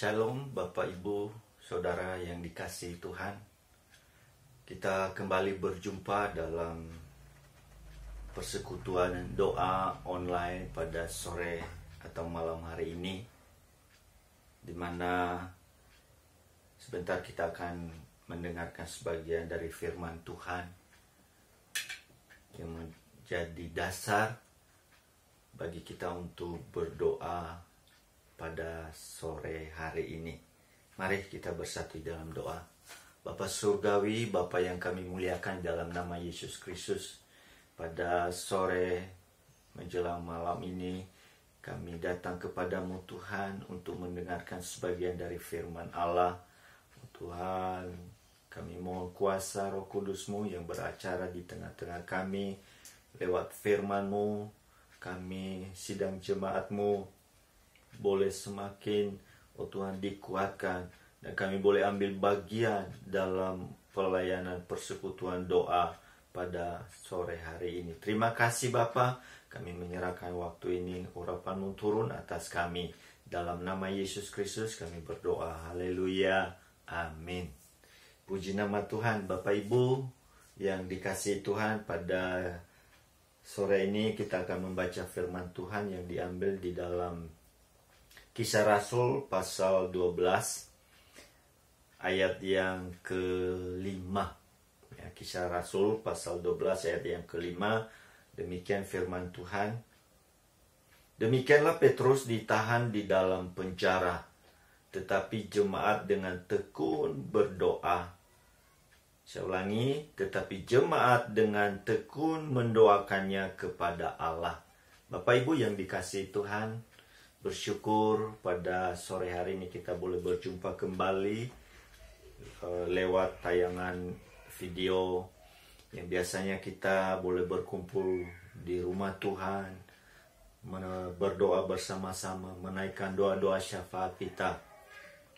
Shalom Bapak Ibu Saudara yang dikasihi Tuhan. Kita kembali berjumpa dalam persekutuan doa online pada sore atau malam hari ini, di mana sebentar kita akan mendengarkan sebagian dari firman Tuhan yang menjadi dasar bagi kita untuk berdoa pada sore hari ini. Mari kita bersatu dalam doa. Bapa Surgawi, Bapa yang kami muliakan dalam nama Yesus Kristus, pada sore menjelang malam ini kami datang kepadamu Tuhan untuk mendengarkan sebagian dari firman Allah. Tuhan, kami mohon kuasa Roh Kudus-Mu yang beracara di tengah-tengah kami. Lewat firman-Mu, kami sidang jemaat-Mu boleh semakin, Tuhan, dikuatkan, dan kami boleh ambil bagian dalam pelayanan persekutuan doa pada sore hari ini. Terima kasih Bapa, kami menyerahkan waktu ini, urapan-Mu turun atas kami. Dalam nama Yesus Kristus kami berdoa, haleluya, amin. Puji nama Tuhan. Bapak Ibu yang dikasihi Tuhan, pada sore ini kita akan membaca firman Tuhan yang diambil di dalam Kisah Rasul pasal 12 ayat yang ke-5. Ya, Kisah Rasul pasal 12 ayat yang ke-5. Demikian firman Tuhan. Demikianlah Petrus ditahan di dalam penjara, tetapi jemaat dengan tekun berdoa. Saya ulangi, tetapi jemaat dengan tekun mendoakannya kepada Allah. Bapak Ibu yang dikasihi Tuhan, bersyukur pada sore hari ini kita boleh berjumpa kembali lewat tayangan video yang biasanya kita boleh berkumpul di rumah Tuhan, berdoa bersama-sama, menaikkan doa-doa syafaat kita.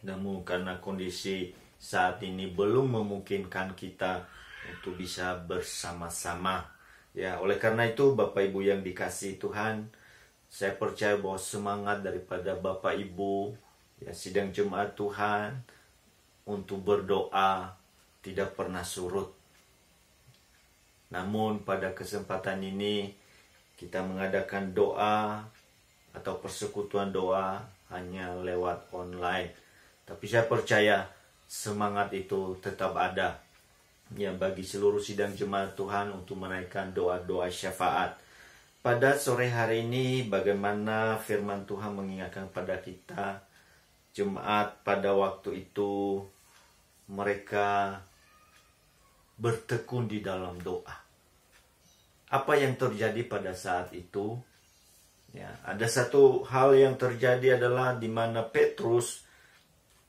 Namun karena kondisi saat ini belum memungkinkan kita untuk bisa bersama-sama. Ya, oleh karena itu Bapak Ibu yang dikasihi Tuhan, saya percaya bahwa semangat daripada Bapak Ibu, ya, sidang jemaat Tuhan untuk berdoa tidak pernah surut. Namun pada kesempatan ini kita mengadakan doa atau persekutuan doa hanya lewat online. Tapi saya percaya semangat itu tetap ada, ya, bagi seluruh sidang jemaat Tuhan untuk menaikkan doa-doa syafaat. Pada sore hari ini, bagaimana firman Tuhan mengingatkan pada kita, jemaat pada waktu itu mereka bertekun di dalam doa. Apa yang terjadi pada saat itu? Ya, ada satu hal yang terjadi adalah di mana Petrus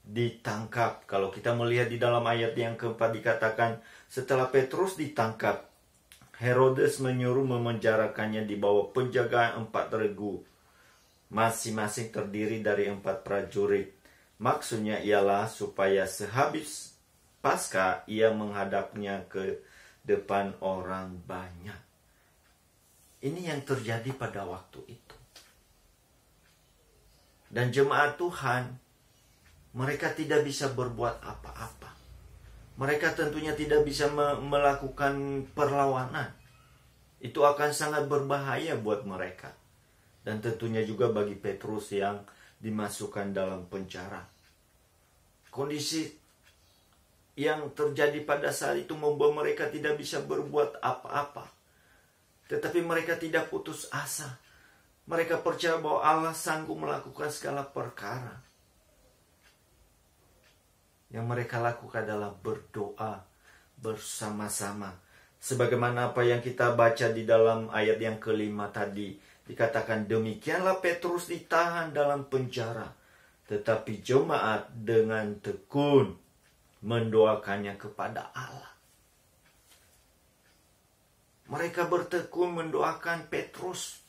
ditangkap. Kalau kita melihat di dalam ayat yang keempat dikatakan, setelah Petrus ditangkap, Herodes menyuruh memenjarakannya di bawah penjagaan 4 regu, masing-masing terdiri dari 4 prajurit. Maksudnya ialah supaya sehabis Paskah ia menghadapnya ke depan orang banyak. Ini yang terjadi pada waktu itu. Dan jemaat Tuhan, mereka tidak bisa berbuat apa-apa. Mereka tentunya tidak bisa melakukan perlawanan. Itu akan sangat berbahaya buat mereka. Dan tentunya juga bagi Petrus yang dimasukkan dalam penjara. Kondisi yang terjadi pada saat itu membuat mereka tidak bisa berbuat apa-apa. Tetapi mereka tidak putus asa. Mereka percaya bahwa Allah sanggup melakukan segala perkara. Yang mereka lakukan adalah berdoa bersama-sama. Sebagaimana apa yang kita baca di dalam ayat yang ke-5 tadi. Dikatakan demikianlah Petrus ditahan dalam penjara. Tetapi jemaat dengan tekun mendoakannya kepada Allah. Mereka bertekun mendoakan Petrus.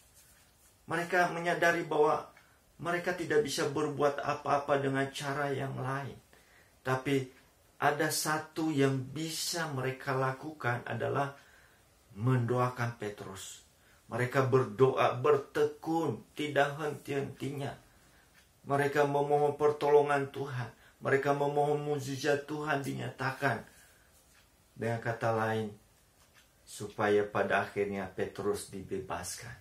Mereka menyadari bahwa mereka tidak bisa berbuat apa-apa dengan cara yang lain. Tapi ada satu yang bisa mereka lakukan adalah mendoakan Petrus. Mereka berdoa, bertekun, tidak henti-hentinya. Mereka memohon pertolongan Tuhan. Mereka memohon mukjizat Tuhan dinyatakan. Dengan kata lain, supaya pada akhirnya Petrus dibebaskan.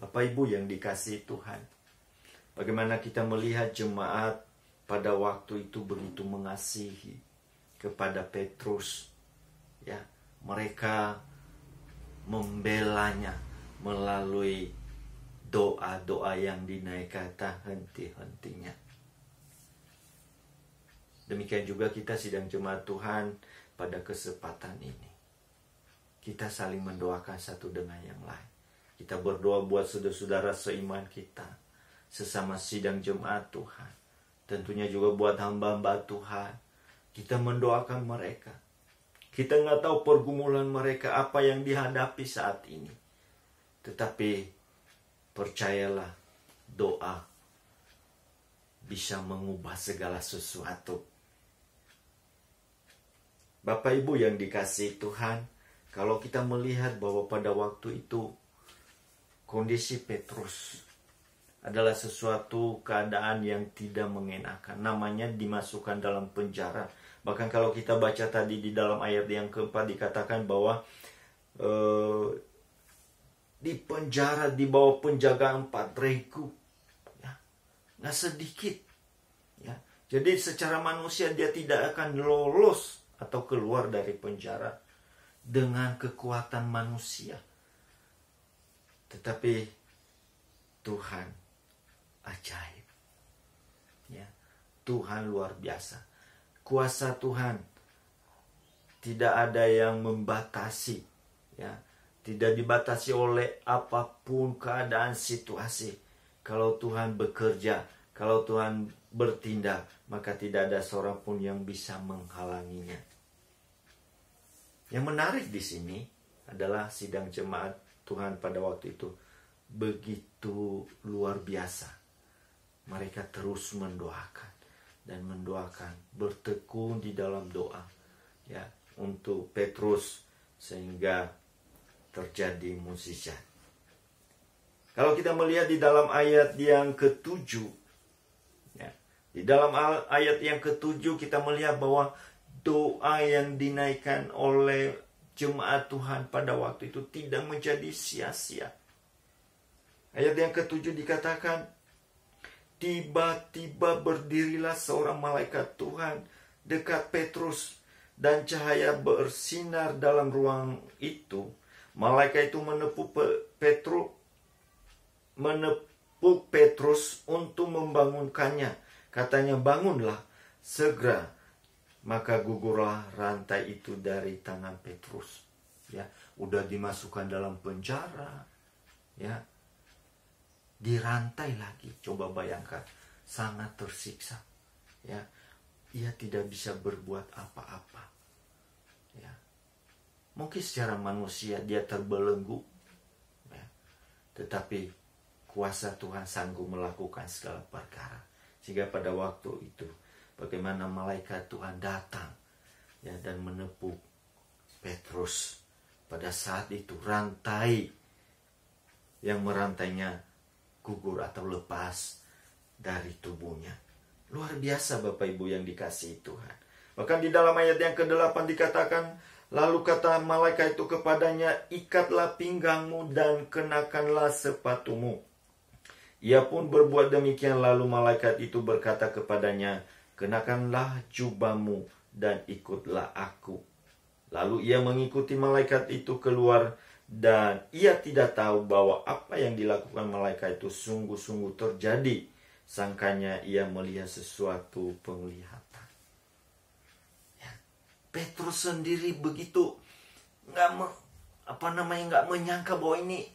Bapak Ibu yang dikasihi Tuhan, bagaimana kita melihat jemaat pada waktu itu begitu mengasihi kepada Petrus. Ya, mereka membelanya melalui doa-doa yang dinaikkan tak henti-hentinya. Demikian juga kita sidang jemaat Tuhan pada kesempatan ini. Kita saling mendoakan satu dengan yang lain. Kita berdoa buat saudara-saudara seiman kita, sesama sidang jemaat Tuhan. Tentunya juga buat hamba-hamba Tuhan. Kita mendoakan mereka. Kita nggak tahu pergumulan mereka apa yang dihadapi saat ini. Tetapi percayalah, doa bisa mengubah segala sesuatu. Bapak Ibu yang dikasihi Tuhan, kalau kita melihat bahwa pada waktu itu kondisi Petrus adalah sesuatu keadaan yang tidak mengenakan. Namanya dimasukkan dalam penjara. Bahkan kalau kita baca tadi di dalam ayat yang keempat dikatakan bahwa di penjara di bawah penjagaan 4 regu. Ya, nggak sedikit. Ya, jadi secara manusia dia tidak akan lolos atau keluar dari penjara dengan kekuatan manusia. Tetapi Tuhan ajaib. Ya, Tuhan luar biasa. Kuasa Tuhan tidak ada yang membatasi, ya. Tidak dibatasi oleh apapun keadaan situasi. Kalau Tuhan bekerja, kalau Tuhan bertindak, maka tidak ada seorang pun yang bisa menghalanginya. Yang menarik di sini adalah sidang jemaat Tuhan pada waktu itu begitu luar biasa. Mereka terus mendoakan dan mendoakan, bertekun di dalam doa, ya, untuk Petrus sehingga terjadi mukjizat. Kalau kita melihat di dalam ayat yang ke-7, ya, di dalam ayat yang ke-7 kita melihat bahwa doa yang dinaikkan oleh jemaat Tuhan pada waktu itu tidak menjadi sia-sia. Ayat yang ke-7 dikatakan, tiba-tiba berdirilah seorang malaikat Tuhan dekat Petrus, dan cahaya bersinar dalam ruang itu. Malaikat itu menepuk Petrus untuk membangunkannya. Katanya, bangunlah segera. Maka gugurlah rantai itu dari tangan Petrus. Ya, udah dimasukkan dalam penjara. Ya, dirantai lagi. Coba bayangkan, sangat tersiksa. Ya, ia tidak bisa berbuat apa-apa. Ya, mungkin secara manusia dia terbelenggu, ya, tetapi kuasa Tuhan sanggup melakukan segala perkara. Sehingga pada waktu itu, bagaimana malaikat Tuhan datang, ya, dan menepuk Petrus. Pada saat itu rantai yang merantainya gugur atau lepas dari tubuhnya. Luar biasa Bapak Ibu yang dikasihi Tuhan. Bahkan di dalam ayat yang ke-8 dikatakan, lalu kata malaikat itu kepadanya, ikatlah pinggangmu dan kenakanlah sepatumu. Ia pun berbuat demikian, lalu malaikat itu berkata kepadanya, kenakanlah jubahmu dan ikutlah aku. Lalu ia mengikuti malaikat itu keluar, dan ia tidak tahu bahwa apa yang dilakukan malaikat itu sungguh-sungguh terjadi. Sangkanya ia melihat sesuatu penglihatan. Ya, Petrus sendiri begitu nggak menyangka bahwa ini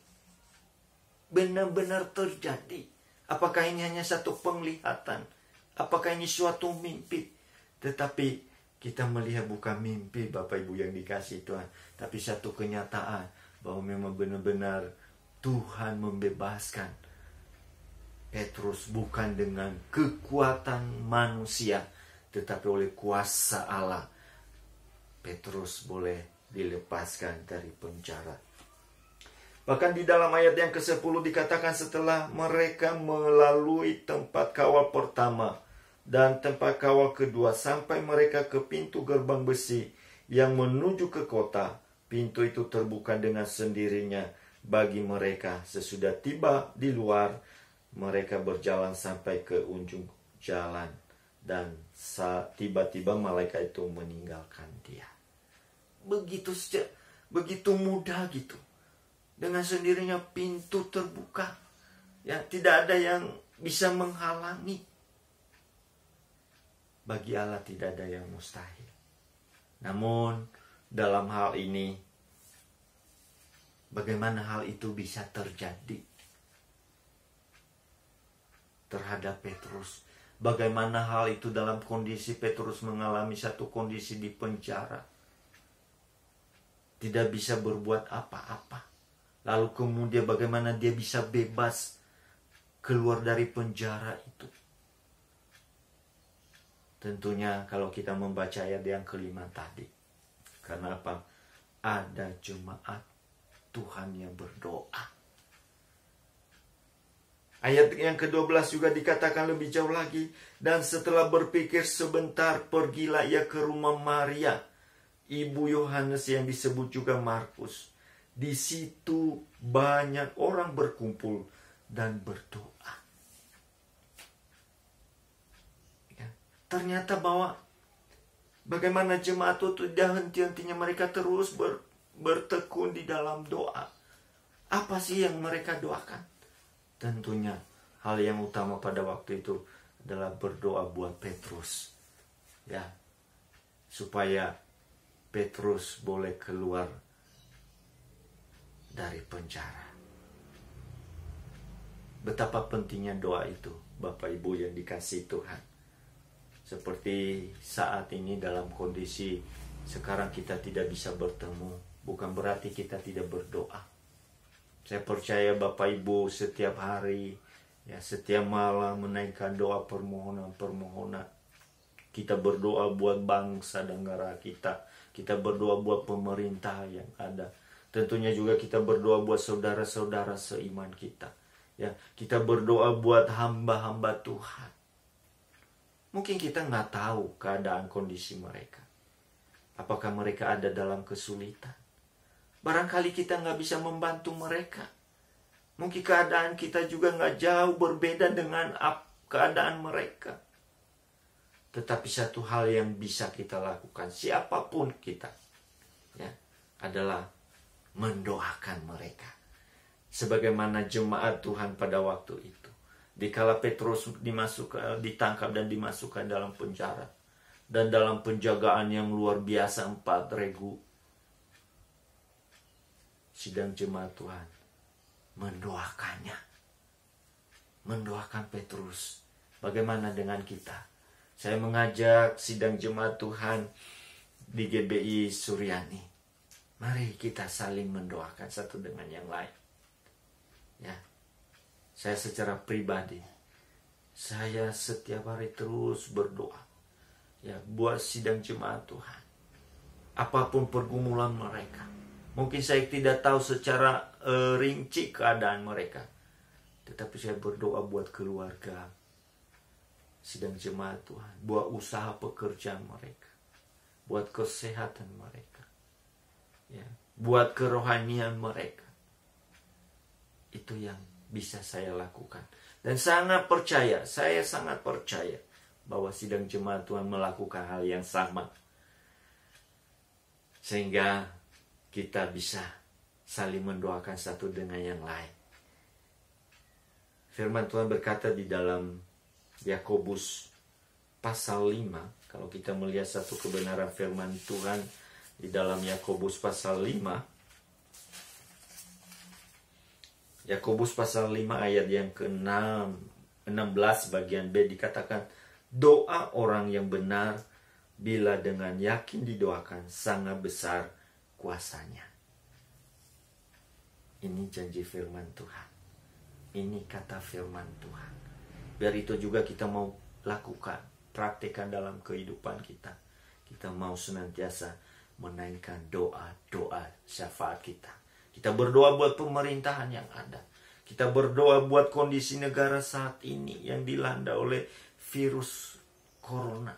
benar-benar terjadi. Apakah ini hanya satu penglihatan? Apakah ini suatu mimpi? Tetapi kita melihat bukan mimpi Bapak Ibu yang dikasihi Tuhan, tapi satu kenyataan bahwa memang benar-benar Tuhan membebaskan Petrus bukan dengan kekuatan manusia, tetapi oleh kuasa Allah. Petrus boleh dilepaskan dari penjara. Bahkan di dalam ayat yang ke-10 dikatakan setelah mereka melalui tempat kawal pertama dan tempat kawal kedua sampai mereka ke pintu gerbang besi yang menuju ke kota, pintu itu terbuka dengan sendirinya bagi mereka. Sesudah tiba di luar, mereka berjalan sampai ke ujung jalan dan tiba-tiba malaikat itu meninggalkan dia. Begitu mudah gitu. Dengan sendirinya pintu terbuka. Ya, tidak ada yang bisa menghalangi. Bagi Allah tidak ada yang mustahil. Namun dalam hal ini, bagaimana hal itu bisa terjadi terhadap Petrus? Bagaimana hal itu dalam kondisi Petrus mengalami satu kondisi di penjara, tidak bisa berbuat apa-apa. Lalu kemudian bagaimana dia bisa bebas keluar dari penjara itu? Tentunya kalau kita membaca ayat yang kelima tadi. Karena apa? Ada jemaat Tuhan yang berdoa. Ayat yang ke-12 juga dikatakan lebih jauh lagi. Dan setelah berpikir sebentar, pergilah ia ke rumah Maria, ibu Yohanes yang disebut juga Markus. Di situ banyak orang berkumpul dan berdoa. Ya, ternyata bahwa bagaimana jemaat itu tidak henti-hentinya mereka terus bertekun di dalam doa. Apa sih yang mereka doakan? Tentunya hal yang utama pada waktu itu adalah berdoa buat Petrus. Ya, supaya Petrus boleh keluar dari penjara. Betapa pentingnya doa itu, Bapak Ibu yang dikasihi Tuhan. Seperti saat ini dalam kondisi sekarang kita tidak bisa bertemu, bukan berarti kita tidak berdoa. Saya percaya Bapak Ibu setiap hari, ya setiap malam menaikkan doa permohonan. Kita berdoa buat bangsa dan negara kita. Kita berdoa buat pemerintah yang ada. Tentunya juga kita berdoa buat saudara-saudara seiman kita. Ya, kita berdoa buat hamba-hamba Tuhan. Mungkin kita nggak tahu keadaan kondisi mereka. Apakah mereka ada dalam kesulitan? Barangkali kita nggak bisa membantu mereka. Mungkin keadaan kita juga nggak jauh berbeda dengan keadaan mereka. Tetapi satu hal yang bisa kita lakukan, siapapun kita, ya, adalah mendoakan mereka. Sebagaimana jemaat Tuhan pada waktu itu. Dikala Petrus ditangkap dan dimasukkan dalam penjara. Dan dalam penjagaan yang luar biasa 4 regu. Sidang jemaat Tuhan mendoakannya. Mendoakan Petrus. Bagaimana dengan kita? Saya mengajak sidang jemaat Tuhan di GBI Suryani. Mari kita saling mendoakan satu dengan yang lain. Ya, saya secara pribadi, saya setiap hari terus berdoa. Ya, buat sidang jemaat Tuhan. Apapun pergumulan mereka. Mungkin saya tidak tahu secara rinci keadaan mereka. Tetapi saya berdoa buat keluarga sidang jemaat Tuhan. Buat usaha pekerjaan mereka. Buat kesehatan mereka. Ya, buat kerohanian mereka. Itu yang bisa saya lakukan. Dan saya sangat percaya bahwa sidang jemaat Tuhan melakukan hal yang sama. Sehingga kita bisa saling mendoakan satu dengan yang lain. Firman Tuhan berkata di dalam Yakobus pasal 5. Kalau kita melihat satu kebenaran firman Tuhan di dalam Yakobus pasal 5. Yakobus pasal 5 ayat yang ke-16 bagian B dikatakan, doa orang yang benar bila dengan yakin didoakan sangat besar kuasanya. Ini janji firman Tuhan. Ini kata firman Tuhan. Biar itu juga kita mau lakukan, praktekkan dalam kehidupan kita. Kita mau senantiasa menaikkan doa-doa syafaat kita. Kita berdoa buat pemerintahan yang ada. Kita berdoa buat kondisi negara saat ini yang dilanda oleh virus corona.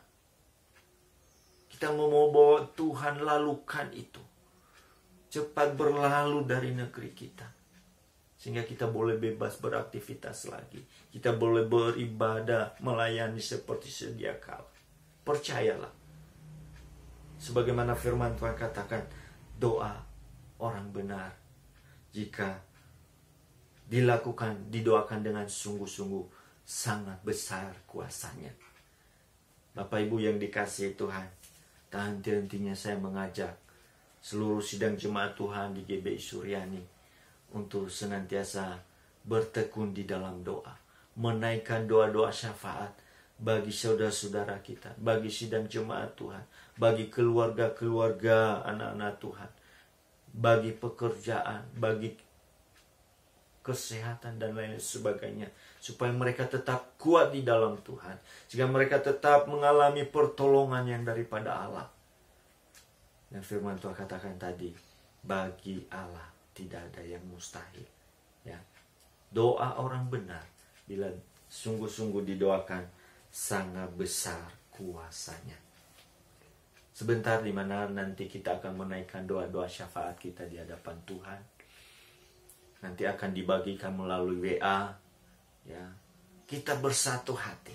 Kita mau bawa Tuhan lalukan itu. Cepat berlalu dari negeri kita. Sehingga kita boleh bebas beraktivitas lagi. Kita boleh beribadah, melayani seperti sedia kala. Percayalah. Sebagaimana firman Tuhan katakan, doa orang benar jika didoakan dengan sungguh-sungguh, sangat besar kuasanya. Bapak Ibu yang dikasihi Tuhan, tak henti-hentinya saya mengajak seluruh sidang jemaat Tuhan di GBI Suryani untuk senantiasa bertekun di dalam doa, menaikkan doa-doa syafaat bagi saudara-saudara kita, bagi sidang jemaat Tuhan, bagi keluarga-keluarga anak-anak Tuhan, bagi pekerjaan, bagi kesehatan dan lain sebagainya, supaya mereka tetap kuat di dalam Tuhan, sehingga mereka tetap mengalami pertolongan yang daripada Allah. Dan firman Tuhan katakan tadi, bagi Allah tidak ada yang mustahil. Ya, doa orang benar bila sungguh-sungguh didoakan, sangat besar kuasanya. Sebentar di mana nanti kita akan menaikkan doa-doa syafaat kita di hadapan Tuhan. Nanti akan dibagikan melalui WA. Ya, kita bersatu hati.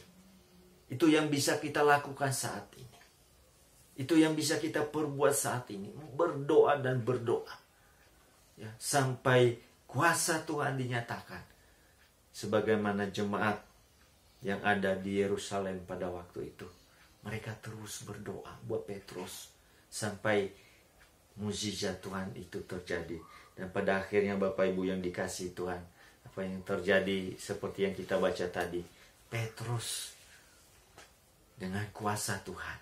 Itu yang bisa kita lakukan saat ini. Itu yang bisa kita perbuat saat ini. Berdoa dan berdoa. Ya, sampai kuasa Tuhan dinyatakan. Sebagaimana jemaat yang ada di Yerusalem pada waktu itu. Mereka terus berdoa buat Petrus. Sampai mukjizat Tuhan itu terjadi. Dan pada akhirnya Bapak Ibu yang dikasihi Tuhan. Apa yang terjadi seperti yang kita baca tadi. Petrus dengan kuasa Tuhan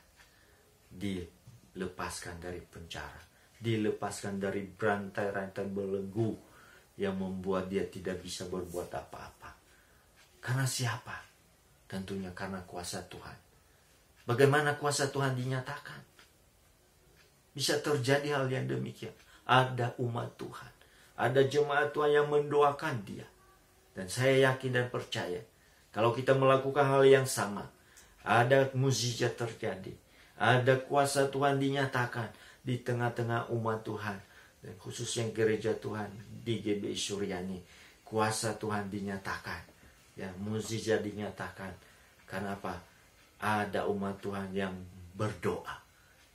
dilepaskan dari penjara, dilepaskan dari rantai-rantai belenggu yang membuat dia tidak bisa berbuat apa-apa. Karena siapa? Tentunya karena kuasa Tuhan. Bagaimana kuasa Tuhan dinyatakan? Bisa terjadi hal yang demikian. Ada umat Tuhan, ada jemaat Tuhan yang mendoakan dia. Dan saya yakin dan percaya, kalau kita melakukan hal yang sama, ada mukjizat terjadi. Ada kuasa Tuhan dinyatakan di tengah-tengah umat Tuhan. Dan khususnya gereja Tuhan di GBI Suryani. Kuasa Tuhan dinyatakan. Ya, mukjizat dinyatakan. Karena apa? Ada umat Tuhan yang berdoa.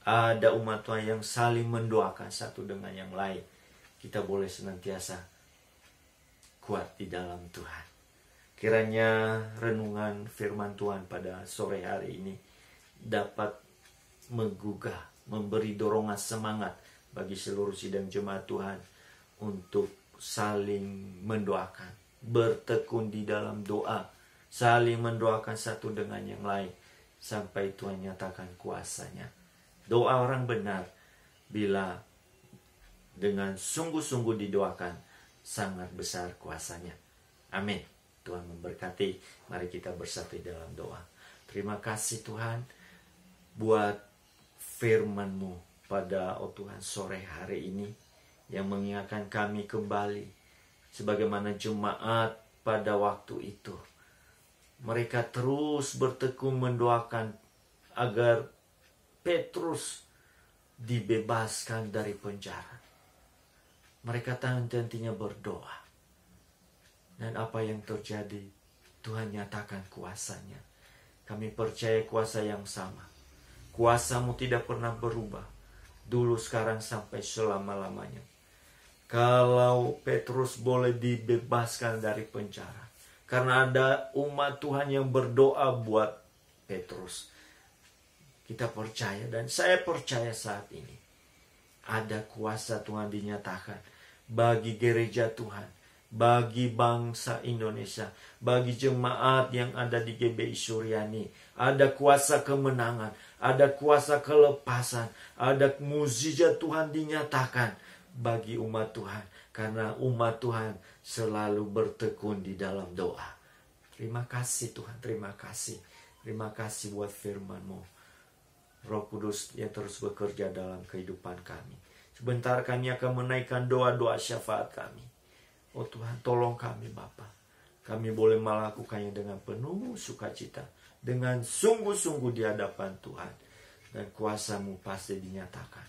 Ada umat Tuhan yang saling mendoakan satu dengan yang lain. Kita boleh senantiasa kuat di dalam Tuhan. Kiranya renungan firman Tuhan pada sore hari ini dapat menggugah, memberi dorongan semangat bagi seluruh sidang jemaat Tuhan untuk saling mendoakan, bertekun di dalam doa, saling mendoakan satu dengan yang lain sampai Tuhan nyatakan kuasanya. Doa orang benar bila dengan sungguh-sungguh didoakan, sangat besar kuasanya. Amin. Tuhan memberkati. Mari kita bersatu dalam doa. Terima kasih Tuhan buat firman-Mu pada Tuhan sore hari ini yang mengingatkan kami kembali sebagaimana jemaat pada waktu itu. Mereka terus bertekun mendoakan agar Petrus dibebaskan dari penjara. Mereka henti-hentinya berdoa. Dan apa yang terjadi? Tuhan nyatakan kuasanya. Kami percaya kuasa yang sama. Kuasa-Mu tidak pernah berubah. Dulu, sekarang, sampai selama-lamanya. Kalau Petrus boleh dibebaskan dari penjara. Karena ada umat Tuhan yang berdoa buat Petrus. Kita percaya dan saya percaya saat ini. Ada kuasa Tuhan dinyatakan bagi gereja Tuhan, bagi bangsa Indonesia, bagi jemaat yang ada di GBI Suryani. Ada kuasa kemenangan, ada kuasa kelepasan, ada mukjizat Tuhan dinyatakan bagi umat Tuhan. Karena umat Tuhan selalu bertekun di dalam doa. Terima kasih Tuhan, terima kasih. Terima kasih buat firman-Mu. Roh Kudus yang terus bekerja dalam kehidupan kami. Sebentar kami akan menaikkan doa-doa syafaat kami. Oh Tuhan, tolong kami Bapa. Kami boleh melakukannya dengan penuh sukacita, dengan sungguh-sungguh di hadapan Tuhan. Dan kuasa-Mu pasti dinyatakan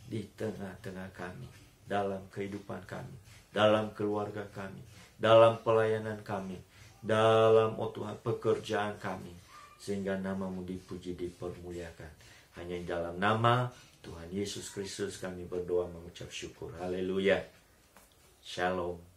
di tengah-tengah kami, dalam kehidupan kami, dalam keluarga kami, dalam pelayanan kami, dalam Tuhan pekerjaan kami, sehingga nama-Mu dipuji, dipermuliakan. Hanya di dalam nama Tuhan Yesus Kristus kami berdoa mengucap syukur. Haleluya. Shalom.